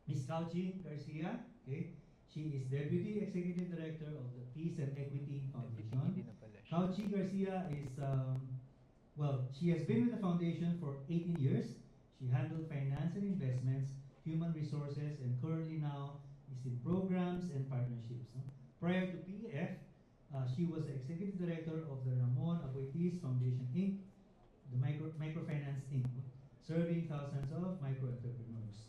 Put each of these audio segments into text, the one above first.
Ms. Cauchi Garcia, okay? She is Deputy Executive Director of the Peace and Equity Foundation. Cauchi Garcia is, she has been with the foundation for 18 years. She handled finance and investments, human resources, and currently now is in programs and partnerships. Prior to PEF, she was the Executive Director of the Ramon Aboitiz Foundation, Inc., the Microfinance Inc., serving thousands of micro-entrepreneurs.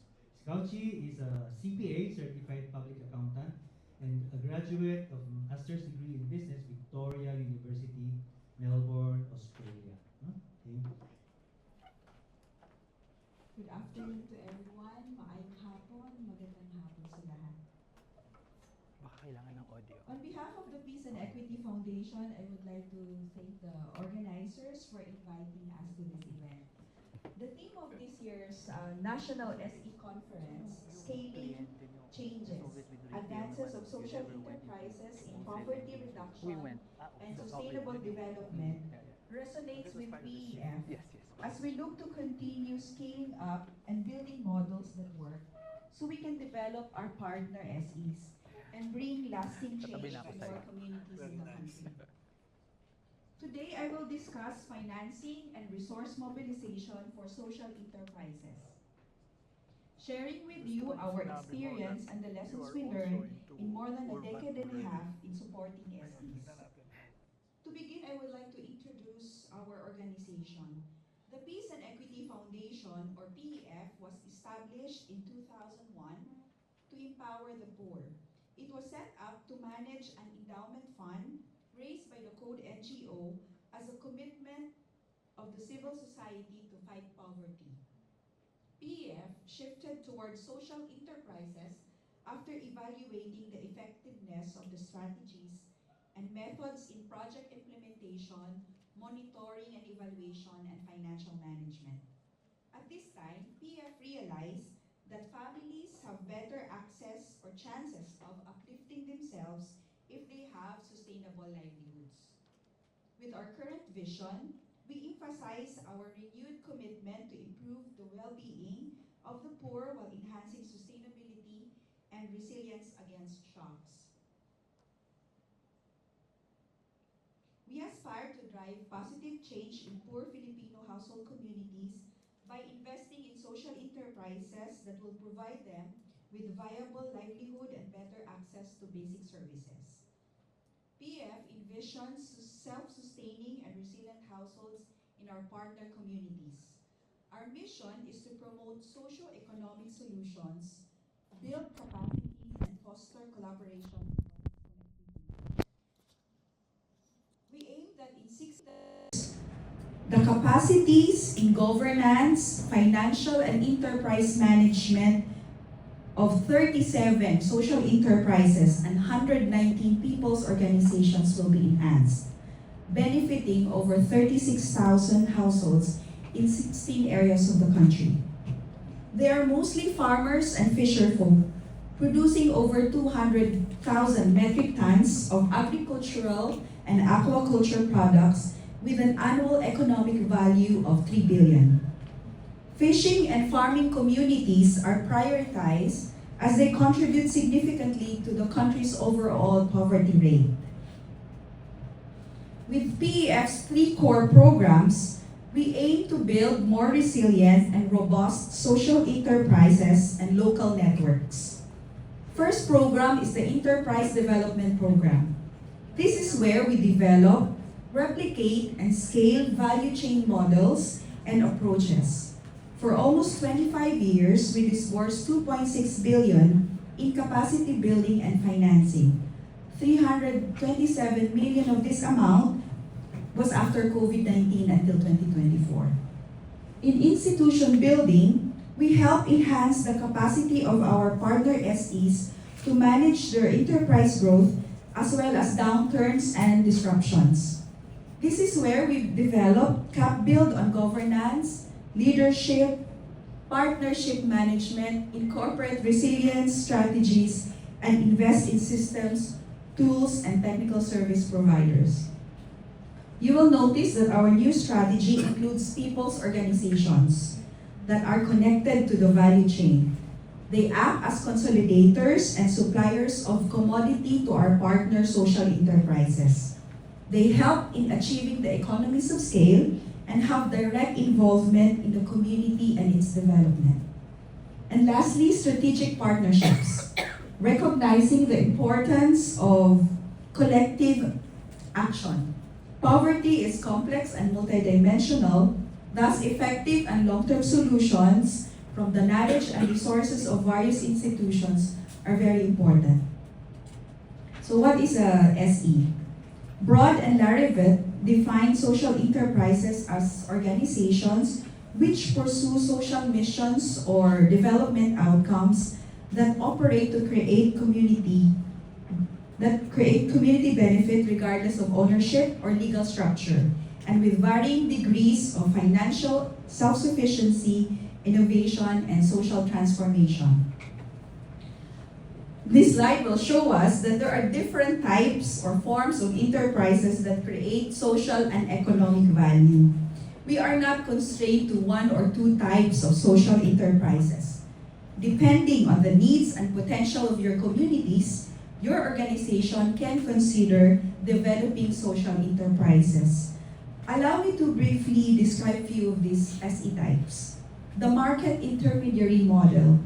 Cauchi is a CPA, Certified Public Accountant, and a graduate of Master's degree in Business, Victoria University, Melbourne, Australia. Okay. Good afternoon to everyone. Maayong hapon, magandang hapon sa lahat. Baka kailangan ng audio. On behalf of the Peace and Equity Foundation, I would like to thank the organizers for inviting us to this event. The theme of this year's National SE Conference, Scaling Changes, Advances of Social Enterprises in Poverty Reduction and Sustainable Development, resonates with PEF as we look to continue scaling up and building models that work so we can develop our partner SEs and bring lasting change to our communities in the country. Today, I will discuss financing and resource mobilization for social enterprises, sharing with you our experience and the lessons we learned in more than a decade and a half in supporting SEs. To begin, I would like to introduce our organization. The Peace and Equity Foundation, or PEF, was established in 2001 to empower the poor. It was set up to manage an endowment fund raised by the Code NGO as a commitment of the civil society to fight poverty. PEF shifted towards social enterprises after evaluating the effectiveness of the strategies and methods in project implementation, monitoring and evaluation, and financial management. At this time, PEF realized that families have better access or chances of uplifting themselves if they have sustainable livelihoods. With our current vision, we emphasize our renewed commitment to improve the well-being of the poor while enhancing sustainability and resilience against shocks. We aspire to drive positive change in poor Filipino household communities by investing in social enterprises that will provide them with viable livelihood and better access to basic services. PEF envisions self-sustaining and resilient households in our partner communities. Our mission is to promote socio-economic solutions, build capacities, and foster collaboration. We aim that in 6 years, the capacities in governance, financial, and enterprise management of 37 social enterprises and 119 people's organizations will be enhanced, benefiting over 36,000 households in 16 areas of the country. They are mostly farmers and fisherfolk, producing over 200,000 metric tons of agricultural and aquaculture products with an annual economic value of 3 billion. Fishing and farming communities are prioritized as they contribute significantly to the country's overall poverty rate. With PEF's 3 core programs, we aim to build more resilient and robust social enterprises and local networks. First program is the Enterprise Development Program. This is where we develop, replicate, and scale value chain models and approaches. For almost 25 years, we disbursed 2.6 billion in capacity building and financing. 327 million of this amount was after COVID-19 until 2024. In institution building, we help enhance the capacity of our partner SEs to manage their enterprise growth as well as downturns and disruptions. This is where we develop build on governance, leadership, partnership management, incorporate resilience strategies, and invest in systems, tools, and technical service providers. You will notice that our new strategy includes people's organizations that are connected to the value chain. They act as consolidators and suppliers of commodity to our partner social enterprises. They help in achieving the economies of scale and have direct involvement in the community and its development. And lastly, strategic partnerships, recognizing the importance of collective action. Poverty is complex and multidimensional, thus effective and long-term solutions from the knowledge and resources of various institutions are very important. So what is a SE? Broad and Larivette define social enterprises as organizations which pursue social missions or development outcomes that operate to create community benefit regardless of ownership or legal structure, and with varying degrees of financial self-sufficiency, innovation, and social transformation. This slide will show us that there are different types or forms of enterprises that create social and economic value. We are not constrained to one or two types of social enterprises. Depending on the needs and potential of your communities, your organization can consider developing social enterprises. Allow me to briefly describe a few of these SE types. The market intermediary model,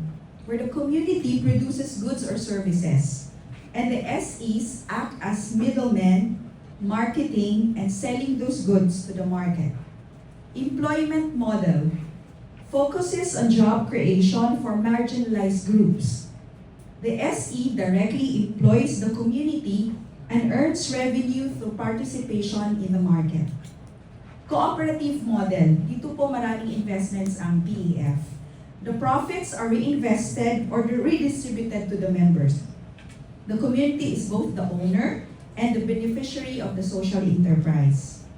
where the community produces goods or services, and the SEs act as middlemen, marketing and selling those goods to the market. Employment model focuses on job creation for marginalized groups. The SE directly employs the community and earns revenue through participation in the market. Cooperative model, dito po maraming investments ang PEF. The profits are reinvested or redistributed to the members. The community is both the owner and the beneficiary of the social enterprise.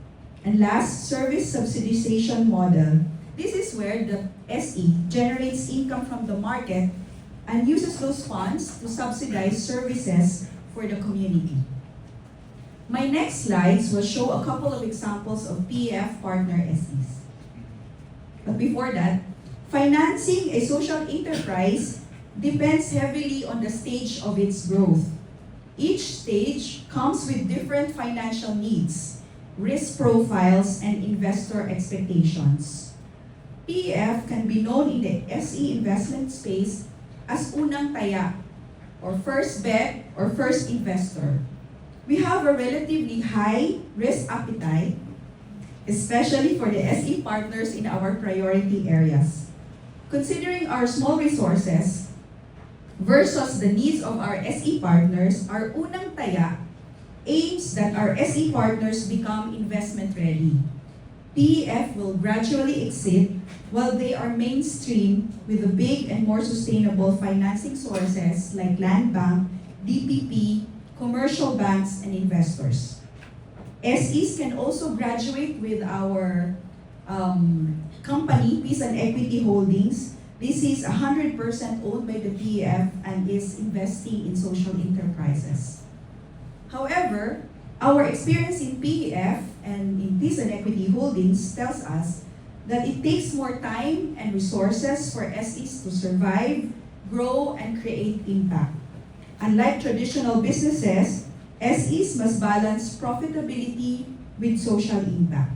And last, service subsidization model. This is where the SE generates income from the market and uses those funds to subsidize services for the community. My next slides will show a couple of examples of PEF partner SEs. But before that, financing a social enterprise depends heavily on the stage of its growth. Each stage comes with different financial needs, risk profiles, and investor expectations. PEF can be known in the SE investment space as unang taya, or first bet, or first investor. We have a relatively high risk appetite, especially for the SE partners in our priority areas. Considering our small resources versus the needs of our SE partners, our unang taya aims that our SE partners become investment ready. PEF will gradually exit while they are mainstream with the big and more sustainable financing sources like land bank, DPP, commercial banks, and investors. SEs can also graduate with our company, Peace and Equity Holdings. This is 100% owned by the PEF and is investing in social enterprises. However, our experience in PEF and in Peace and Equity Holdings tells us that it takes more time and resources for SEs to survive, grow, and create impact. Unlike traditional businesses, SEs must balance profitability with social impact.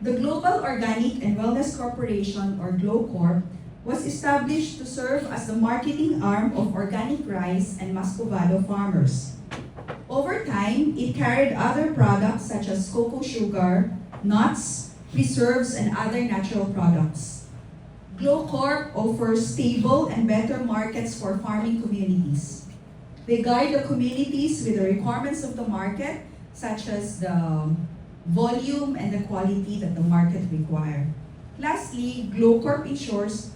The Global Organic and Wellness Corporation, or GLOCORP, was established to serve as the marketing arm of organic rice and muscovado farmers. Over time, it carried other products such as cocoa sugar, nuts, preserves, and other natural products. GLOCORP offers stable and better markets for farming communities. They guide the communities with the requirements of the market, such as the volume and the quality that the market require. Lastly, GLOCORP ensures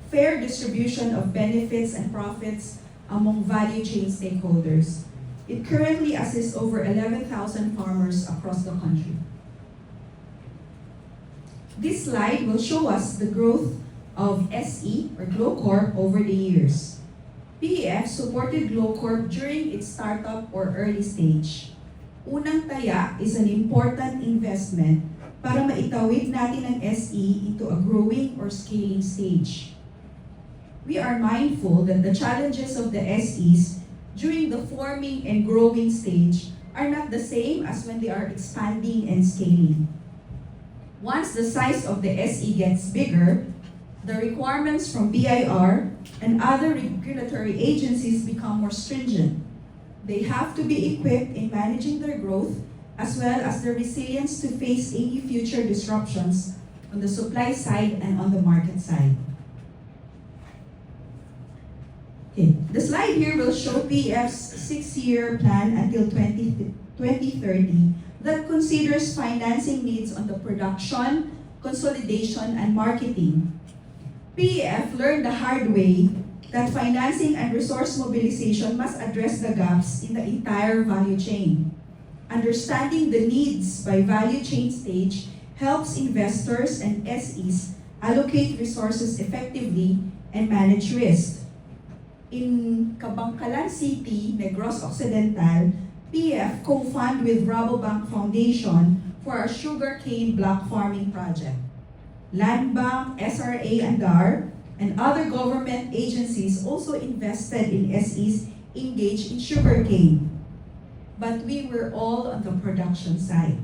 fair distribution of benefits and profits among value chain stakeholders. It currently assists over 11,000 farmers across the country. This slide will show us the growth of SE, or GLOCORP, over the years. PEF supported GLOCORP during its startup or early stage. Unang taya is an important investment para maitawid natin ang SE into a growing or scaling stage. we are mindful that the challenges of the SEs during the forming and growing stage are not the same as when they are expanding and scaling. Once the size of the SE gets bigger, the requirements from BIR and other regulatory agencies become more stringent. They have to be equipped in managing their growth as well as the resilience to face any future disruptions on the supply side and on the market side. Okay. The slide here will show PEF's 6-year plan until 2030 that considers financing needs on the production, consolidation, and marketing. PEF learned the hard way that financing and resource mobilization must address the gaps in the entire value chain. Understanding the needs by value chain stage helps investors and SEs allocate resources effectively and manage risk. In Kabangkalan City, Negros Occidental, PEF co-fund with Rabobank Foundation for a sugarcane block farming project. Land Bank, SRA, and DAR, and other government agencies also invested in SEs engaged in sugarcane. But we were all on the production side.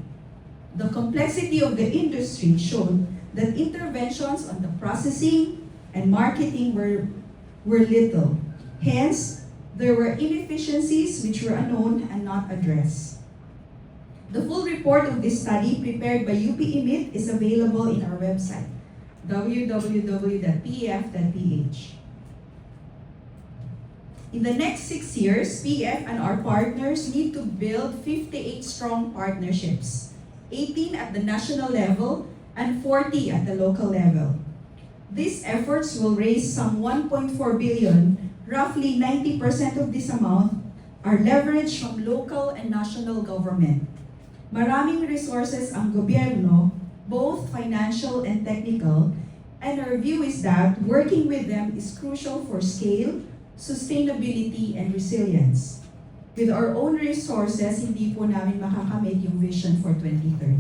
The complexity of the industry showed that interventions on the processing and marketing were little. Hence, there were inefficiencies which were unknown and not addressed. The full report of this study prepared by UP EMIT is available in our website, www.pef.ph. In the next 6 years, PEF and our partners need to build 58 strong partnerships, 18 at the national level and 40 at the local level. These efforts will raise some 1.4 billion. Roughly 90% of this amount are leveraged from local and national government. Maraming resources ang gobyerno, both financial and technical, and our view is that working with them is crucial for scale, sustainability, and resilience. With our own resources, hindi po namin makakamit yung vision for 2030.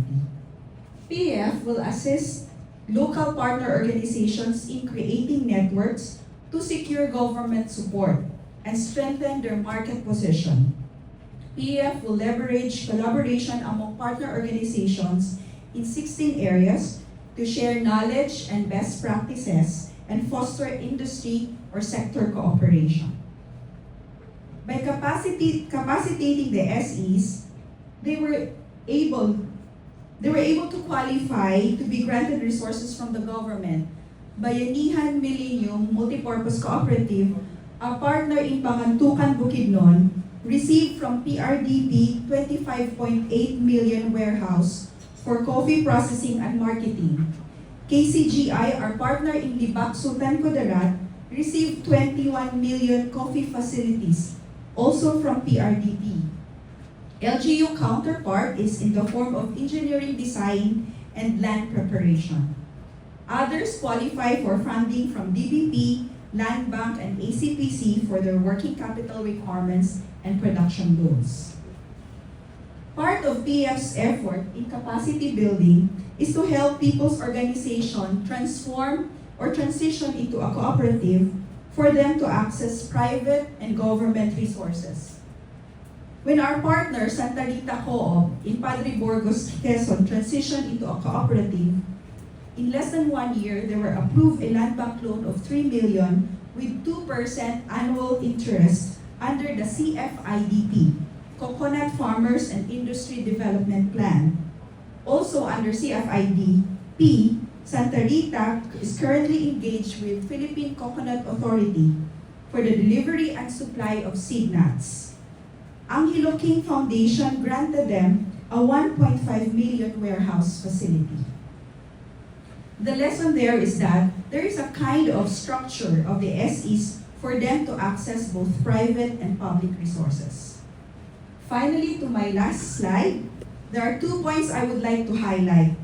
PEF will assist local partner organizations in creating networks to secure government support and strengthen their market position. PEF will leverage collaboration among partner organizations in 16 areas to share knowledge and best practices and foster industry or sector cooperation. By capacitating the SEs, they were able to qualify to be granted resources from the government. Bayanihan Millennium Multipurpose Cooperative, a partner in Pangantukan Bukidnon, received from PRDP 25.8 million warehouse for coffee processing and marketing. KCGI, our partner in Libak Sultan Kudarat, received 21 million coffee facilities, also from PRDP. LGU counterpart is in the form of engineering design and land preparation. Others qualify for funding from DBP, Land Bank, and ACPC for their working capital requirements and production loans. Part of PEF's effort in capacity building is to help people's organization transform or transition into a cooperative for them to access private and government resources. When our partner, Santa Rita Co-op in Padre Burgos, Quezon, transitioned into a cooperative, in less than 1 year, they were approved a land bank loan of 3 million with 2% annual interest under the CFIDP, Coconut Farmers and Industry Development Plan. Also under CFIDP, Santa Rita is currently engaged with Philippine Coconut Authority for the delivery and supply of seed nuts. Ang Hilo King Foundation granted them a 1.5 million warehouse facility. The lesson there is that there is a kind of structure of the SEs for them to access both private and public resources. Finally, to my last slide, there are 2 points I would like to highlight.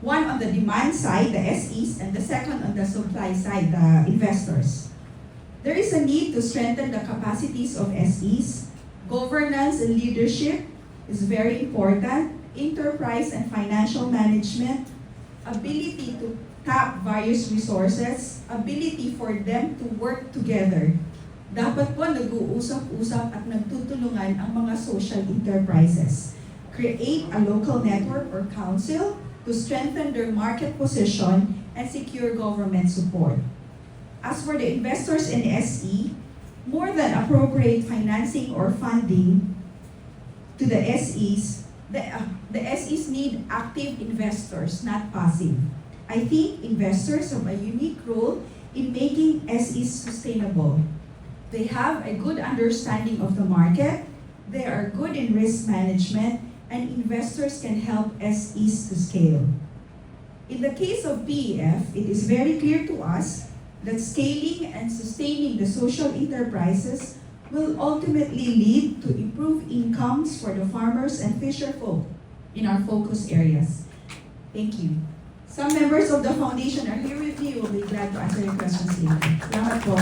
One on the demand side, the SEs, and the second on the supply side, the investors. There is a need to strengthen the capacities of SEs. Governance and leadership is very important. Enterprise and financial management, ability to tap various resources, ability for them to work together. Dapat po nag-uusap-usap at nagtutulungan ang mga social enterprises. Create a local network or council to strengthen their market position and secure government support. As for the investors in SE, more than appropriate financing or funding to the SEs, the SEs need active investors, not passive. I think investors have a unique role in making SEs sustainable. They have a good understanding of the market, they are good in risk management, and investors can help SEs to scale. In the case of PEF, it is very clear to us that scaling and sustaining the social enterprises will ultimately lead to improved incomes for the farmers and fisherfolk in our focus areas. Thank you. Some members of the foundation are here with me. We'll be glad to answer your questions later. Salamat po.